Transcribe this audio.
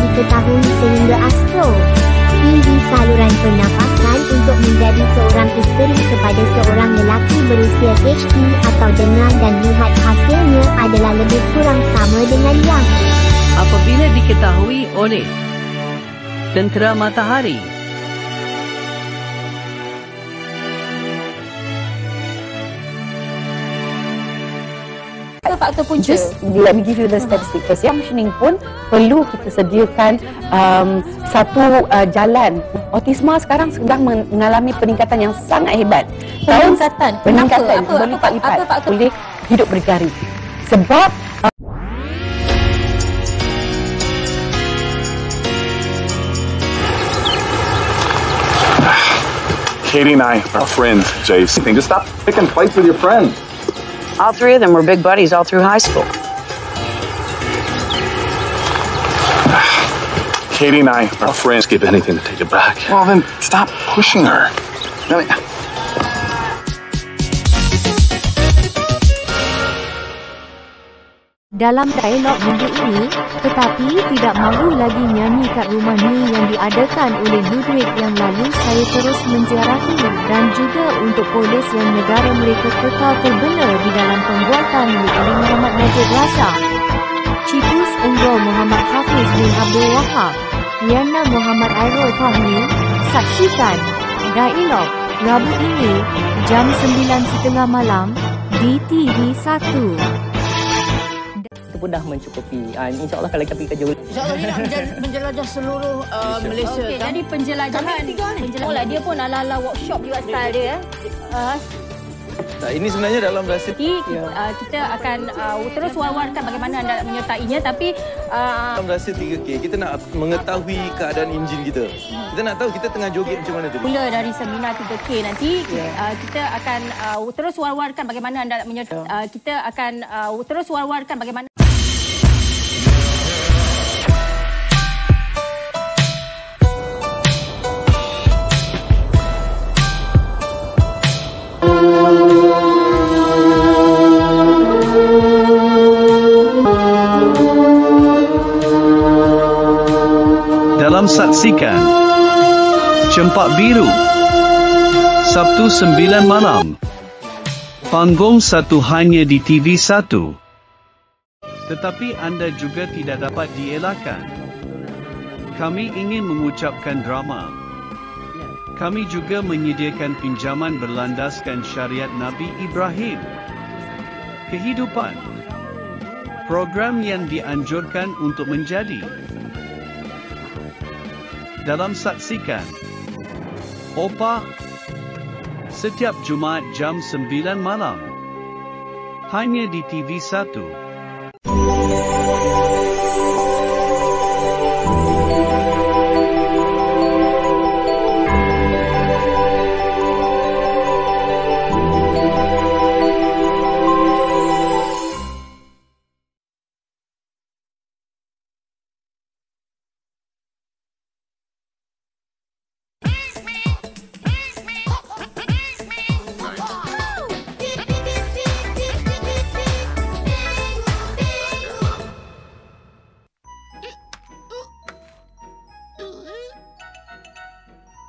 diketahui sehingga Astro tinggi saluran pernafasan untuk menjadi seorang isteri kepada seorang lelaki berusia HD atau dengar dan lihat hasilnya adalah lebih kurang sama dengan yang apabila diketahui oleh Tentera Matahari. Faktor punca. Just let me give you the statistic first. Yang functioning pun perlu kita sediakan satu jalan. Autisma sekarang sedang mengalami peningkatan yang sangat hebat. Peningkatan berlipat-lipat boleh hidup berjari. Sebab Katie and I are friends, Jace. Just stop picking fights with your friends. All three of them were big buddies all through high school. Katie and I are friends. Give anything to take it back. Well, then stop pushing her. Dalam dialog minggu ini, tetapi tidak mahu lagi nyanyi kat rumah ni yang diadakan oleh Ludwig yang lalu saya terus menziarahi dan juga untuk polis yang negara mereka kekal terbela di dalam pembuatan oleh Muhammad Najib Razak, Cipus Unggul Muhammad Hafiz bin Abdul Wahab, Liana Muhammad Airul Fahmi. Saksikan dialog Rabu ini jam 9.30 malam di TV1. Pun dah mencukupi. InsyaAllah kalau kami kerja InsyaAllah dia nak menjelajah seluruh Malaysia. Okey, jadi penjelajahan. Dia pun ala-ala workshop juga style dia. Ini sebenarnya dalam rahsia. Kita akan terus war-warkan bagaimana anda menyertainya, tapi dalam rahsia 3K kita nak mengetahui keadaan enjin kita. Kita nak tahu kita tengah joget macam mana tu. Mula dari seminar 3K nanti kita akan terus war-warkan bagaimana anda kita akan terus war-warkan bagaimana dalam saksikan Cempak Biru Sabtu 9 malam. Panggung 1 hanya di TV1. Tetapi anda juga tidak dapat dielakkan. Kami ingin mengucapkan drama. Kami juga menyediakan pinjaman berlandaskan syariat Nabi Ibrahim. Kehidupan. Program yang dianjurkan untuk menjadi. Dalam saksikan Opa setiap Jumaat jam 9 malam hanya di TV1.